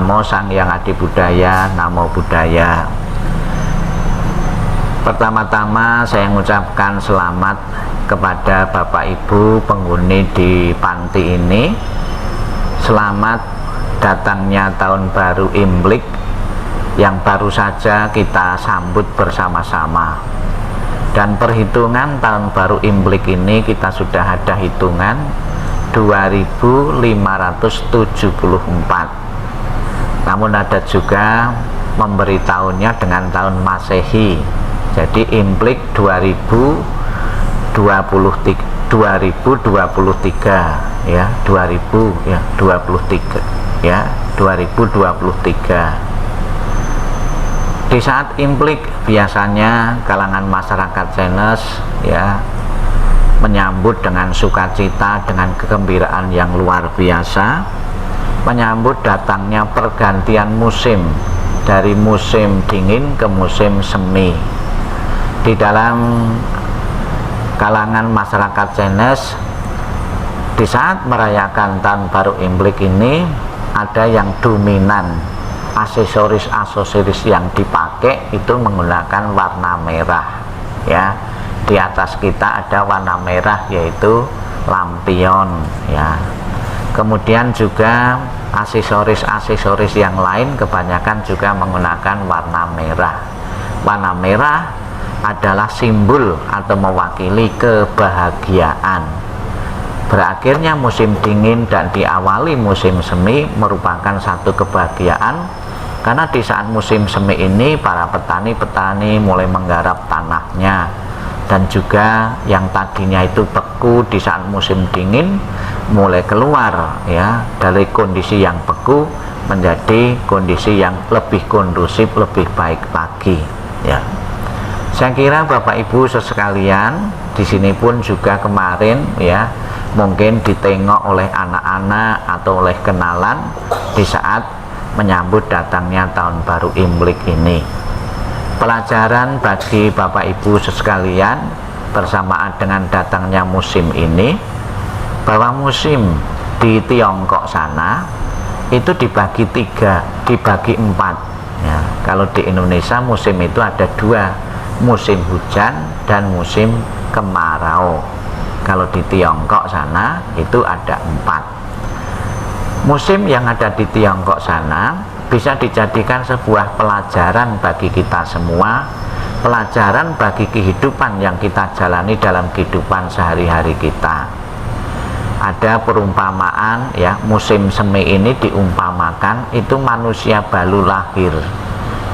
Namo Sang Hyang Adi Budaya, Namo Buddhaya. Pertama-tama saya mengucapkan selamat kepada Bapak Ibu penghuni di panti ini. Selamat datangnya tahun baru Imlek yang baru saja kita sambut bersama-sama. Dan perhitungan tahun baru Imlek ini kita sudah ada hitungan 2574. Namun ada juga memberi tahunnya dengan tahun Masehi. Jadi Imlek 2023 ya, 2023 ya, 2023. Di saat Imlek biasanya kalangan masyarakat Chinese ya menyambut dengan sukacita, dengan kegembiraan yang luar biasa, menyambut datangnya pergantian musim dari musim dingin ke musim semi. Di dalam kalangan masyarakat Chinese, di saat merayakan tahun baru Imlek ini ada yang dominan, aksesoris yang dipakai itu menggunakan warna merah ya. Di atas kita ada warna merah yaitu lampion ya. Kemudian juga aksesoris yang lain kebanyakan juga menggunakan warna merah. Warna merah adalah simbol atau mewakili kebahagiaan. Berakhirnya musim dingin dan diawali musim semi merupakan satu kebahagiaan, karena di saat musim semi ini para petani mulai menggarap tanahnya, dan juga yang tadinya itu beku di saat musim dingin mulai keluar ya dari kondisi yang beku menjadi kondisi yang lebih kondusif, lebih baik lagi ya. Saya kira Bapak Ibu sekalian di sini pun juga kemarin ya mungkin ditengok oleh anak-anak atau oleh kenalan di saat menyambut datangnya tahun baru Imlek ini. Pelajaran bagi Bapak Ibu sekalian bersamaan dengan datangnya musim ini, bahwa musim di Tiongkok sana itu dibagi 3, dibagi 4 ya. Kalau di Indonesia musim itu ada 2, musim hujan dan musim kemarau. Kalau di Tiongkok sana itu ada 4. Musim yang ada di Tiongkok sana bisa dijadikan sebuah pelajaran bagi kita semua, pelajaran bagi kehidupan yang kita jalani dalam kehidupan sehari-hari kita. Ada perumpamaan ya, musim semi ini diumpamakan itu manusia baru lahir,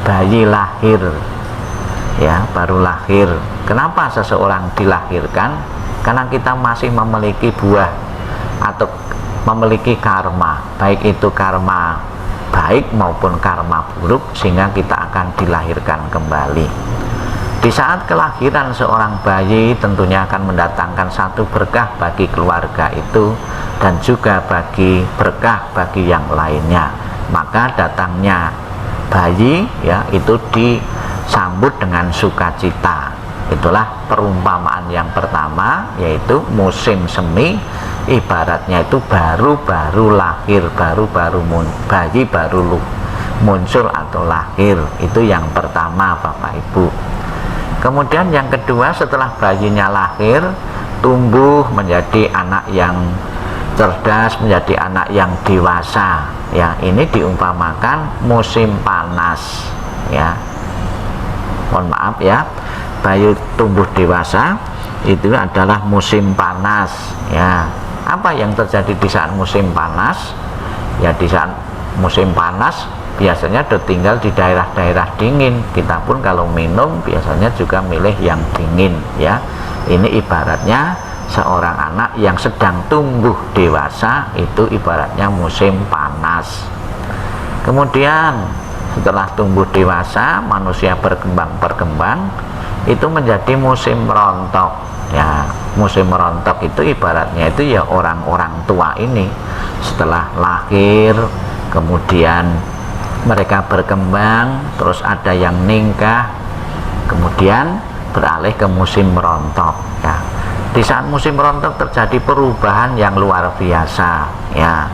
bayi lahir ya, baru lahir. Kenapa seseorang dilahirkan? Karena kita masih memiliki buah atau memiliki karma, baik itu karma baik maupun karma buruk, sehingga kita akan dilahirkan kembali. Di saat kelahiran seorang bayi tentunya akan mendatangkan satu berkah bagi keluarga itu dan juga berkah bagi yang lainnya. Maka datangnya bayi ya itu disambut dengan sukacita. Itulah perumpamaan yang pertama, yaitu musim semi ibaratnya itu baru lahir, bayi baru muncul atau lahir. Itu yang pertama Bapak Ibu. Kemudian yang kedua, setelah bayinya lahir, tumbuh menjadi anak yang cerdas, menjadi anak yang dewasa ya. Ini diumpamakan musim panas ya. Mohon maaf ya, bayi tumbuh dewasa itu adalah musim panas ya. Apa yang terjadi di saat musim panas? Ya di saat musim panas biasanya tinggal di daerah-daerah dingin. Kita pun kalau minum biasanya juga milih yang dingin ya. Ini ibaratnya seorang anak yang sedang tumbuh dewasa, itu ibaratnya musim panas. Kemudian setelah tumbuh dewasa, manusia berkembang itu menjadi musim rontok ya. Musim rontok itu ibaratnya itu ya orang-orang tua ini setelah lahir, kemudian mereka berkembang, terus ada yang nikah, kemudian beralih ke musim rontok ya. Di saat musim rontok terjadi perubahan yang luar biasa ya.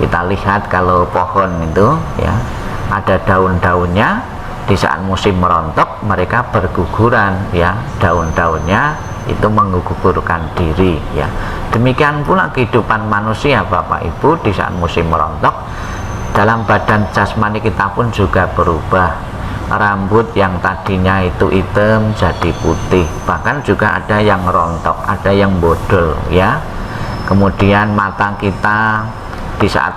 Kita lihat kalau pohon itu ya ada daun-daunnya, di saat musim merontok mereka berguguran ya, daun-daunnya itu menggugurkan diri ya. Demikian pula kehidupan manusia Bapak Ibu, di saat musim merontok dalam badan jasmani kita pun juga berubah. Rambut yang tadinya itu hitam jadi putih, bahkan juga ada yang rontok, ada yang bodol ya. Kemudian mata kita di saat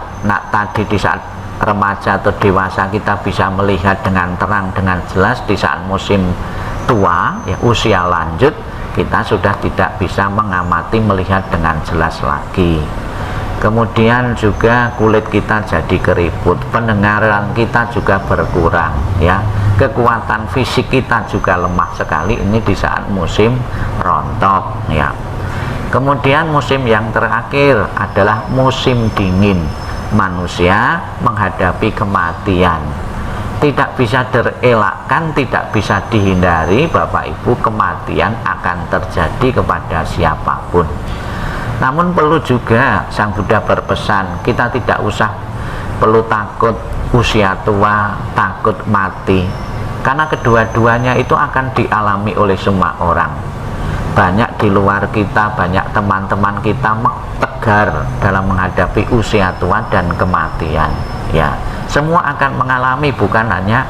di saat remaja atau dewasa kita bisa melihat dengan terang, dengan jelas. Di saat musim tua ya, usia lanjut, kita sudah tidak bisa mengamati, melihat dengan jelas lagi. Kemudian juga kulit kita jadi keriput, pendengaran kita juga berkurang ya, kekuatan fisik kita juga lemah sekali, ini di saat musim rontok ya. Kemudian musim yang terakhir adalah musim dingin. Manusia menghadapi kematian, tidak bisa terelakkan, tidak bisa dihindari Bapak Ibu, kematian akan terjadi kepada siapapun. Namun perlu juga Sang Buddha berpesan, kita tidak usah perlu takut usia tua, takut mati, karena kedua-duanya itu akan dialami oleh semua orang. Banyak di luar kita, banyak teman-teman kita tegar dalam menghadapi usia tua dan kematian ya. Semua akan mengalami, bukan hanya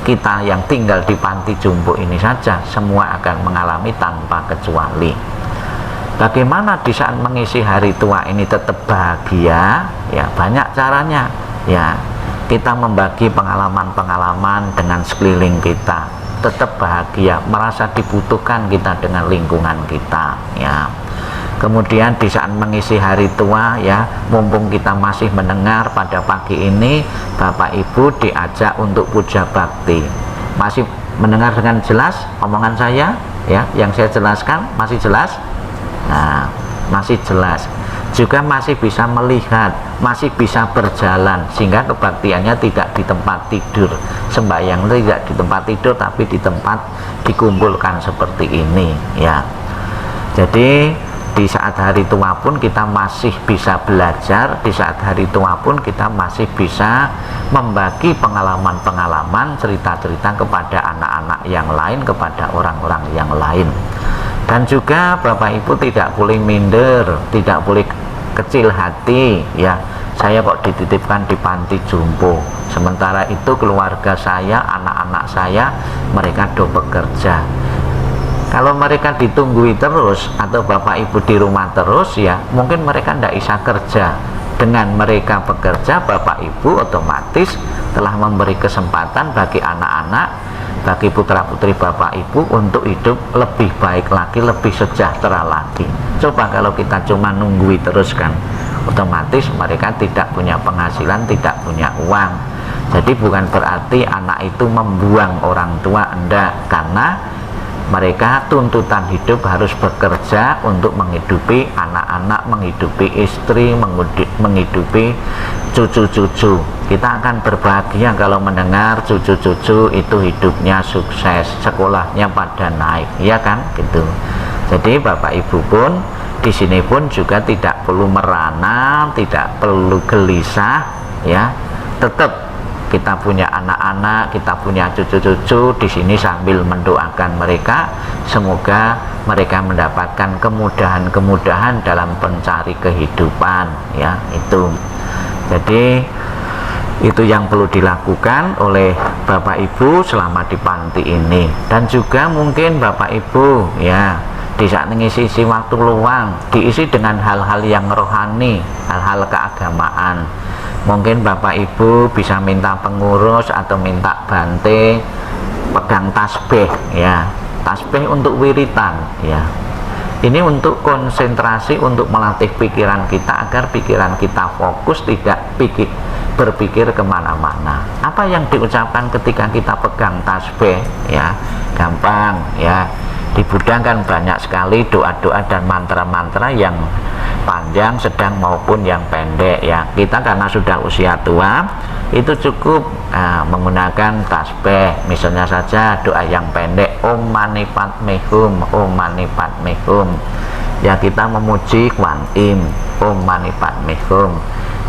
kita yang tinggal di panti jompo ini saja, semua akan mengalami tanpa kecuali. Bagaimana di saat mengisi hari tua ini tetap bahagia ya? Banyak caranya ya. Kita membagi pengalaman-pengalaman dengan sekeliling kita, tetap bahagia, merasa dibutuhkan kita dengan lingkungan kita ya. Kemudian di saat mengisi hari tua ya, mumpung kita masih mendengar pada pagi ini, Bapak Ibu diajak untuk puja bakti. Masih mendengar dengan jelas omongan saya ya, yang saya jelaskan masih jelas? Nah, masih jelas. Juga masih bisa melihat, masih bisa berjalan, sehingga kebaktiannya tidak di tempat tidur, sembahyang tidak di tempat tidur, tapi di tempat dikumpulkan seperti ini ya. Jadi di saat hari tua pun kita masih bisa belajar, di saat hari tua pun kita masih bisa membagi pengalaman-pengalaman, cerita-cerita kepada anak-anak yang lain, kepada orang-orang yang lain. Dan juga Bapak Ibu tidak boleh minder, tidak boleh kecil hati ya. Saya kok dititipkan di panti jompo, sementara itu keluarga saya, anak-anak saya, mereka do bekerja. Kalau mereka ditunggui terus atau Bapak Ibu di rumah terus ya, mungkin mereka tidak bisa kerja. Dengan mereka bekerja, Bapak Ibu otomatis telah memberi kesempatan bagi anak-anak, bagi putra-putri Bapak Ibu untuk hidup lebih baik lagi, lebih sejahtera lagi. Coba kalau kita cuma nunggui terus kan, otomatis mereka tidak punya penghasilan, tidak punya uang. Jadi bukan berarti anak itu membuang orang tua, enggak, karena mereka tuntutan hidup harus bekerja untuk menghidupi anak-anak, menghidupi istri, menghidupi cucu-cucu. Kita akan berbahagia kalau mendengar cucu-cucu itu hidupnya sukses, sekolahnya pada naik, ya kan gitu. Jadi Bapak Ibu pun di sini pun juga tidak perlu merana, tidak perlu gelisah ya. Tetap kita punya anak-anak, kita punya cucu-cucu di sini, sambil mendoakan mereka semoga mereka mendapatkan kemudahan-kemudahan dalam mencari kehidupan ya. Itu jadi itu yang perlu dilakukan oleh Bapak Ibu selama di panti ini. Dan juga mungkin Bapak Ibu ya, di saat mengisi waktu luang diisi dengan hal-hal yang rohani, hal-hal keagamaan. Mungkin Bapak Ibu bisa minta pengurus atau minta bante pegang tasbih ya, tasbih untuk wiritan ya. Ini untuk konsentrasi, untuk melatih pikiran kita agar pikiran kita fokus, tidak berpikir kemana-mana. Apa yang diucapkan ketika kita pegang tasbih ya, gampang ya. Di Buddha kan banyak sekali doa-doa dan mantra-mantra yang panjang, sedang maupun yang pendek ya. Kita karena sudah usia tua itu cukup menggunakan tasbih. Misalnya saja doa yang pendek, Om Mani Padme Hum, Om Mani Padme Hum ya, kita memuji Kwan Im, Om Mani Padme Hum.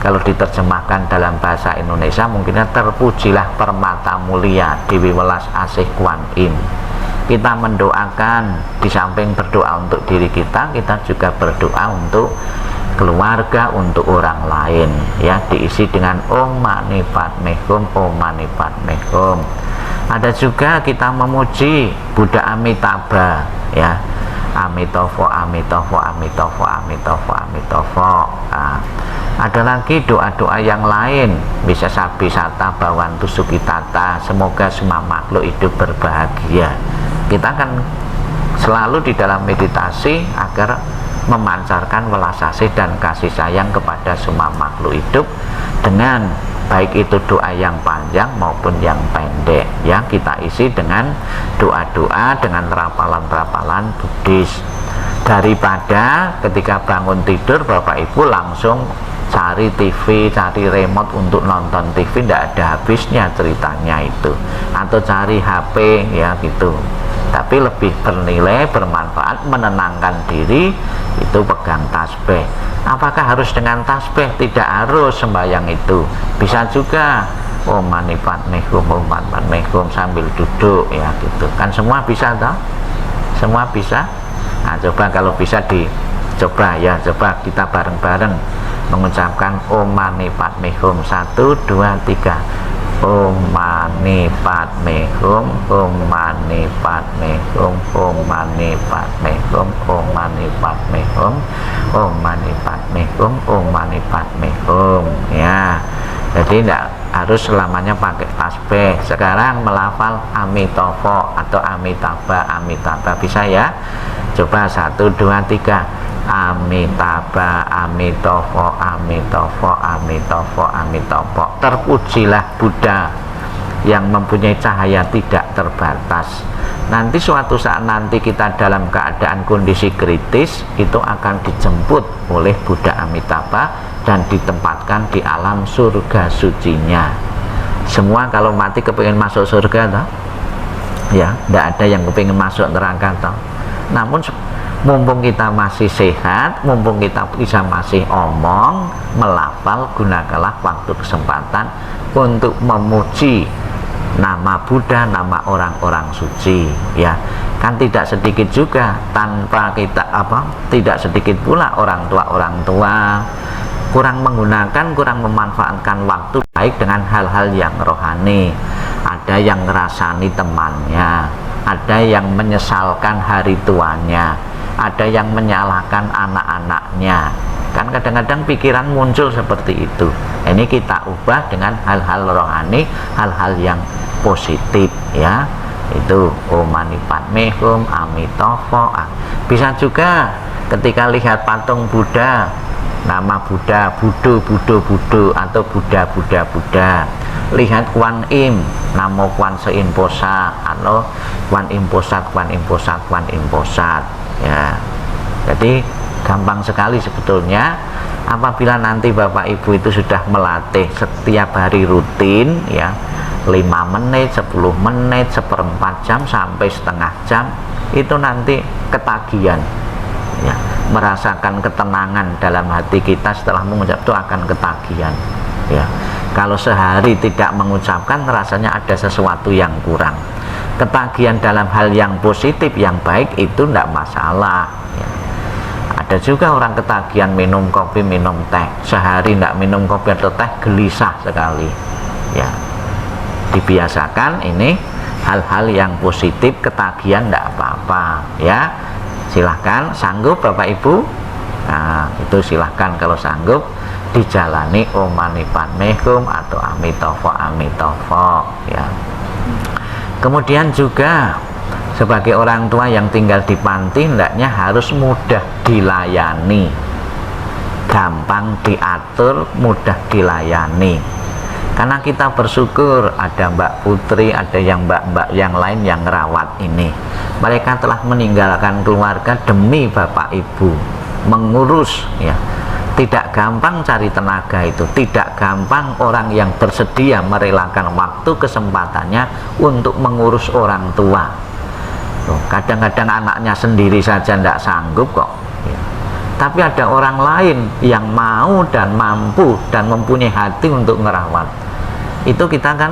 Kalau diterjemahkan dalam bahasa Indonesia mungkinnya terpujilah permata mulia Dewi Welas Asih Kuan Im. Kita mendoakan, di samping berdoa untuk diri kita, kita juga berdoa untuk keluarga, untuk orang lain, ya, diisi dengan Om Mani Padme Hum, Om Mani Padme Hum. Ada juga kita memuji Buddha Amitabha, ya, Amitofo, Amitofo, Amitofo, Amitofo, Amitofo. Nah, ada lagi doa-doa yang lain, bisa Sabisata Bawantu Sukitata, semoga semua makhluk hidup berbahagia. Kita akan selalu di dalam meditasi agar memancarkan welas asih dan kasih sayang kepada semua makhluk hidup dengan baik itu doa yang panjang maupun yang pendek, ya, kita isi dengan doa-doa, dengan rapalan-rapalan Buddhis. Daripada ketika bangun tidur Bapak Ibu langsung cari TV, cari remote untuk nonton TV, tidak ada habisnya ceritanya itu, atau cari HP, ya gitu. Tapi lebih bernilai, bermanfaat, menenangkan diri itu pegang tasbih. Apakah harus dengan tasbih? Tidak harus sembahyang itu, bisa juga Om Mani Padme Hum, Om Mani Padme Hum sambil duduk, ya gitu kan, semua bisa toh, semua bisa. Nah, coba kalau bisa dicoba, ya, coba kita bareng-bareng mengucapkan Om Mani Padme Hum, 1, 2, 3. Om Mani Padme Hum, Om Mani Padme Hum, Om Mani Padme Hum, Om Mani Padme Hum, Om Mani Padme Hum, Om Mani Padme Hum, ya. Jadi tidak harus selamanya pakai tasbih. Sekarang melafal Amitofo atau Amitabha, Amitabha bisa, ya. Coba 1, 2, 3. Amitabha, Amitofo, Amitofo, Amitofo, Amitofo. Terpujilah Buddha yang mempunyai cahaya tidak terbatas. Nanti suatu saat nanti kita dalam keadaan kondisi kritis, itu akan dijemput oleh Buddha Amitabha dan ditempatkan di alam surga sucinya. Semua kalau mati kepingin masuk surga toh, ya, tidak ada yang kepingin masuk neraka toh. Namun mumpung kita masih sehat, mumpung kita bisa masih omong, melafal, gunakanlah waktu kesempatan untuk memuji nama Buddha, nama orang-orang suci, ya. Kan tidak sedikit juga tanpa kita tidak sedikit pula orang tua kurang menggunakan, kurang memanfaatkan waktu baik dengan hal-hal yang rohani. Ada yang ngerasani temannya, ada yang menyesalkan hari tuanya, ada yang menyalahkan anak-anaknya. Kan kadang-kadang pikiran muncul seperti itu. Ini kita ubah dengan hal-hal rohani, hal-hal yang positif, ya. Itu Om Mani Padme Hum, Amitofo. Bisa juga ketika lihat patung Buddha, nama Buddha, Buddho, Buddho, Buddho, atau Buddha, Buddha, Buddha. Lihat Kuan Im, namo Kuan Sein Posat, atau Kuan Im Posat, Kuan Im Posat, Kuan Im Posat, ya. Jadi gampang sekali sebetulnya apabila nanti Bapak Ibu itu sudah melatih setiap hari rutin, ya, 5 menit, 10 menit, 1/4 jam sampai setengah jam, itu nanti ketagihan, ya, merasakan ketenangan dalam hati kita setelah mengucap itu akan ketagihan, ya. Kalau sehari tidak mengucapkan rasanya ada sesuatu yang kurang. Ketagihan dalam hal yang positif, yang baik itu tidak masalah, ya. Ada juga orang ketagihan minum kopi, minum teh, sehari tidak minum kopi atau teh gelisah sekali, ya. Dibiasakan ini hal-hal yang positif, ketagihan tidak apa-apa, ya. Silahkan, sanggup Bapak Ibu, nah itu silahkan kalau sanggup dijalani Om Mani Padme Hum atau Amitofo, Amitofo, ya. Kemudian juga sebagai orang tua yang tinggal di panti, hendaknya harus mudah dilayani, gampang diatur, mudah dilayani. Karena kita bersyukur ada Mbak Putri, ada yang mbak-mbak yang lain yang merawat ini. Mereka telah meninggalkan keluarga demi Bapak Ibu, mengurus, ya. Tidak gampang cari tenaga itu, tidak gampang orang yang bersedia merelakan waktu kesempatannya untuk mengurus orang tua. Kadang-kadang anaknya sendiri saja tidak sanggup kok, ya. tapi ada orang lain yang mau dan mampu dan mempunyai hati untuk ngerawat, itu kita kan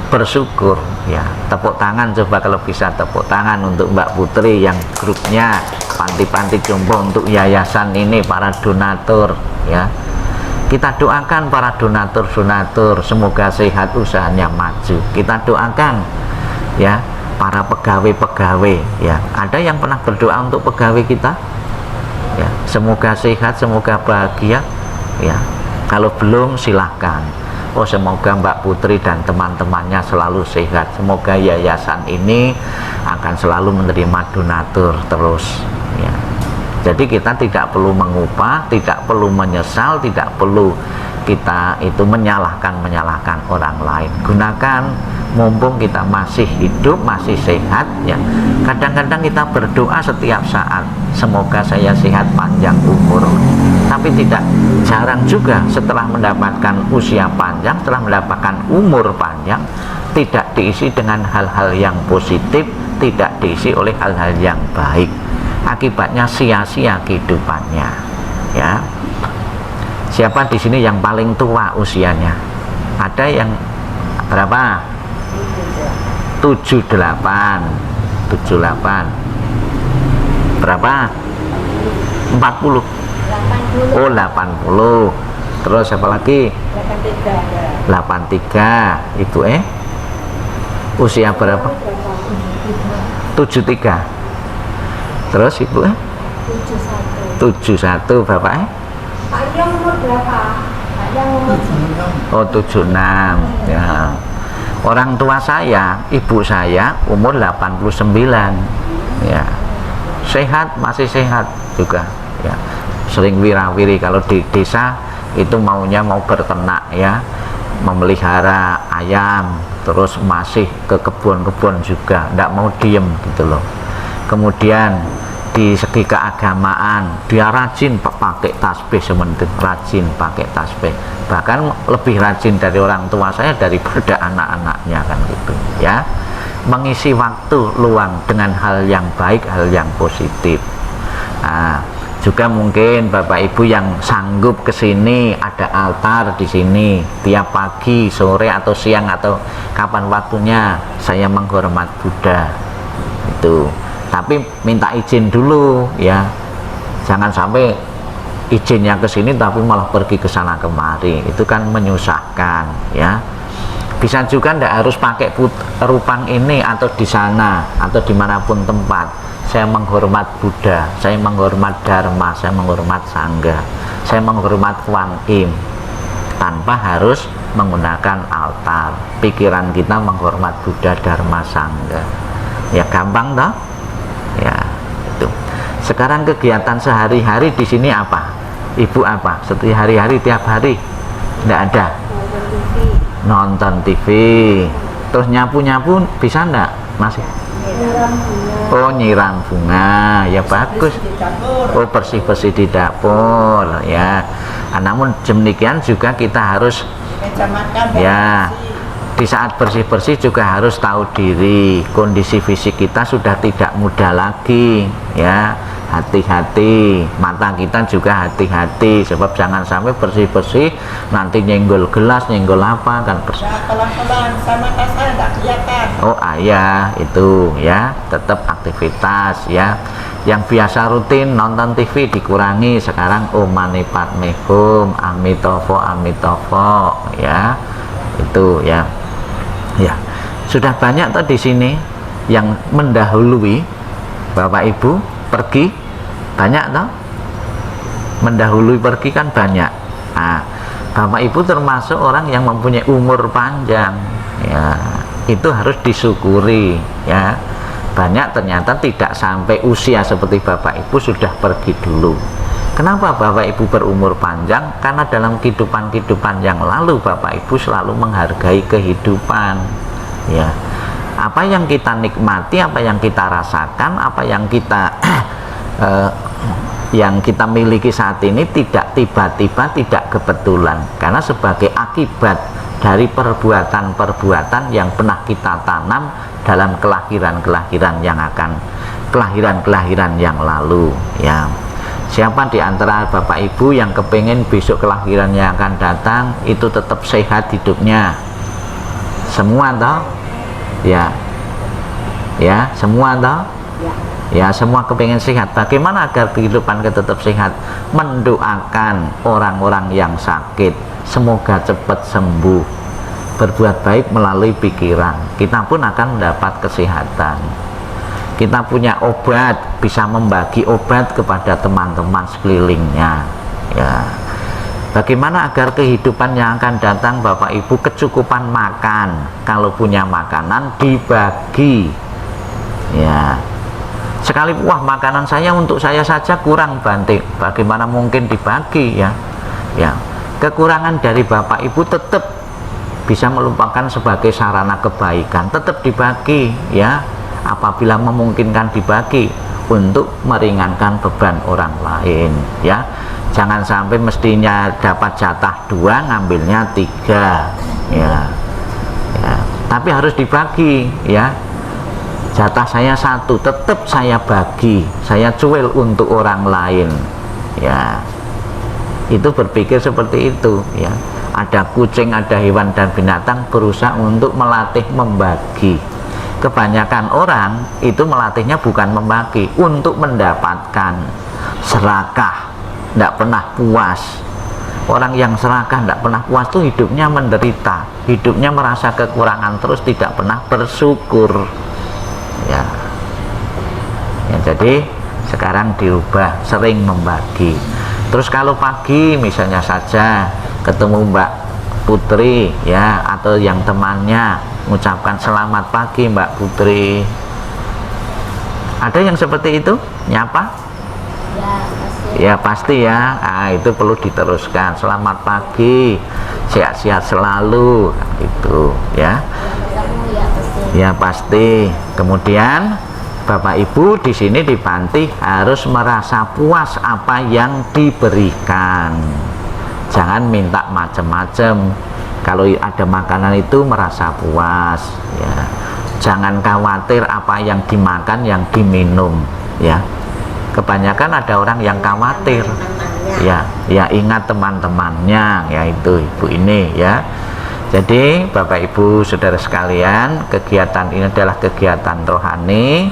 bersyukur ya. Tepuk tangan coba kalau bisa, tepuk tangan untuk Mbak Putri yang grupnya panti-panti jompo untuk yayasan ini, para donatur ya. Kita doakan para donatur-donatur semoga sehat, usahanya maju. Kita doakan ya para pegawai-pegawai ya. Ada yang pernah berdoa untuk pegawai kita ya, semoga sehat, semoga bahagia ya. Kalau belum silahkan. Oh, semoga Mbak Putri dan teman-temannya selalu sehat, semoga yayasan ini akan selalu menerima donatur terus ya. Jadi kita tidak perlu mengupah, tidak perlu menyesal, tidak perlu kita itu menyalahkan orang lain. Gunakan mumpung kita masih hidup, masih sehat ya. Kadang-kadang kita berdoa setiap saat, semoga saya sehat panjang umur. Tapi tidak jarang juga setelah mendapatkan usia panjang, setelah mendapatkan umur panjang, tidak diisi dengan hal-hal yang positif, tidak diisi oleh hal-hal yang baik. Akibatnya sia-sia kehidupannya ya. Siapa di sini yang paling tua usianya? Ada yang berapa? 78. Berapa? 40. Oh, 80. Terus siapa lagi? 83. Itu usia berapa? 73. Terus ibu 71. Bapak Pak yang umur berapa? Pak yang umur Oh, 76 ya. Orang tua saya, ibu saya umur 89 ya. Sehat, masih sehat juga ya. Sering wirawiri kalau di desa itu maunya mau berternak ya, memelihara ayam, terus masih ke kebun-kebun juga, tidak mau diem gitu loh. Kemudian di segi keagamaan dia rajin pakai tasbih, sementing rajin pakai tasbih, bahkan lebih rajin dari orang tua saya daripada anak-anaknya kan gitu ya. Mengisi waktu luang dengan hal yang baik, hal yang positif. Nah, juga mungkin Bapak Ibu yang sanggup ke sini, ada altar di sini tiap pagi, sore atau siang atau kapan waktunya, saya menghormat Buddha itu. Tapi minta izin dulu ya, jangan sampai izinnya ke sini tapi malah pergi ke sana kemari, itu kan menyusahkan ya. Bisa juga ndak harus pakai rupang ini atau di sana atau dimanapun tempat. Saya menghormat Buddha, saya menghormat Dharma, saya menghormat Sangha, saya menghormat Kuan Im, tanpa harus menggunakan altar. Pikiran kita menghormat Buddha, Dharma, Sangha ya, gampang toh ya. Itu sekarang kegiatan sehari-hari di sini apa Ibu? Apa setiap hari-hari, tiap hari? Tidak ada. Nonton TV. Terus nyapu-nyapu bisa enggak? Masih? Oh, nyiram bunga ya, bagus. Oh, bersih-bersih di dapur ya. Namun demikian juga kita harus ya, di saat bersih-bersih juga harus tahu diri, kondisi fisik kita sudah tidak muda lagi ya. Hati-hati, mata kita juga hati-hati, sebab jangan sampai bersih-bersih nanti nyenggol gelas, nyenggol apa kan bersih. Pelan-pelan, sama saya nggak kelihatan. Oh ayah, itu ya, tetap aktivitas ya. Yang biasa rutin nonton TV dikurangi, sekarang Om Mani Padme Hum, Amitofo Amitofo ya. Itu ya. Ya, sudah banyak tuh di sini yang mendahului Bapak Ibu pergi, banyak toh, mendahului pergi kan banyak. Nah, Bapak Ibu termasuk orang yang mempunyai umur panjang ya, itu harus disyukuri ya. Banyak ternyata tidak sampai usia seperti Bapak Ibu sudah pergi dulu. Kenapa Bapak Ibu berumur panjang? Karena dalam kehidupan yang lalu Bapak Ibu selalu menghargai kehidupan ya. Apa yang kita nikmati, apa yang kita rasakan, apa yang kita miliki saat ini tidak tiba-tiba, tidak kebetulan, karena sebagai akibat dari perbuatan-perbuatan yang pernah kita tanam dalam kelahiran-kelahiran yang lalu ya. Siapa di antara Bapak Ibu yang kepengen besok kelahirannya akan datang itu tetap sehat hidupnya? Semua toh? Ya. Ya, semua toh? Ya, semua kepengen sehat. Bagaimana agar kehidupan kita tetap sehat? Mendoakan orang-orang yang sakit semoga cepat sembuh. Berbuat baik melalui pikiran, kita pun akan mendapat kesehatan. Kita punya obat, bisa membagi obat kepada teman-teman sekelilingnya. Ya. Bagaimana agar kehidupan yang akan datang Bapak Ibu kecukupan makan? Kalau punya makanan dibagi. Ya. Sekali wah makanan saya untuk saya saja kurang Bante, bagaimana mungkin dibagi ya? Ya. Kekurangan dari Bapak Ibu tetap bisa melupakan sebagai sarana kebaikan, tetap dibagi ya. Apabila memungkinkan dibagi untuk meringankan beban orang lain ya. Jangan sampai mestinya dapat jatah 2 ngambilnya 3 ya. Ya. Tapi harus dibagi ya. Jatah saya 1 tetap saya bagi, saya cuel untuk orang lain ya. Itu berpikir seperti itu ya. Ada kucing, ada hewan dan binatang berusaha untuk melatih membagi. Kebanyakan orang itu melatihnya bukan membagi, untuk mendapatkan. Serakah, tidak pernah puas. Orang yang serakah tidak pernah puas itu hidupnya menderita, hidupnya merasa kekurangan terus, tidak pernah bersyukur ya. Ya, jadi sekarang dirubah, sering membagi. Terus kalau pagi misalnya saja ketemu Mbak Putri ya, atau yang temannya, mengucapkan selamat pagi Mbak Putri. Ada yang seperti itu? Nyapa? Ya pasti ya. Nah, itu perlu diteruskan. Selamat pagi, sehat-sehat selalu, itu ya. Ya pasti. Kemudian Bapak Ibu di sini di panti harus merasa puas apa yang diberikan. Jangan minta macam-macam. Kalau ada makanan itu merasa puas ya. Jangan khawatir apa yang dimakan, yang diminum ya. Kebanyakan ada orang yang khawatir ya, ya ingat teman-temannya ya, itu ibu ini ya. Jadi Bapak Ibu Saudara sekalian, kegiatan ini adalah kegiatan rohani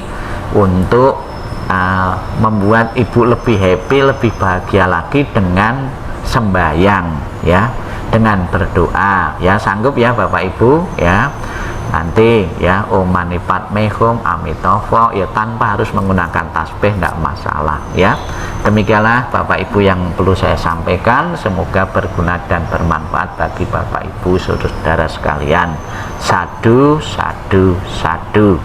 untuk membuat ibu lebih happy, lebih bahagia lagi dengan sembahyang ya, dengan berdoa ya. Sanggup ya Bapak Ibu ya, nanti ya Om Mani Padme Hum Amitabha ya, tanpa harus menggunakan tasbih, tidak masalah ya. Demikianlah Bapak Ibu yang perlu saya sampaikan, semoga berguna dan bermanfaat bagi Bapak Ibu saudara sekalian. Sadu, sadu, sadu.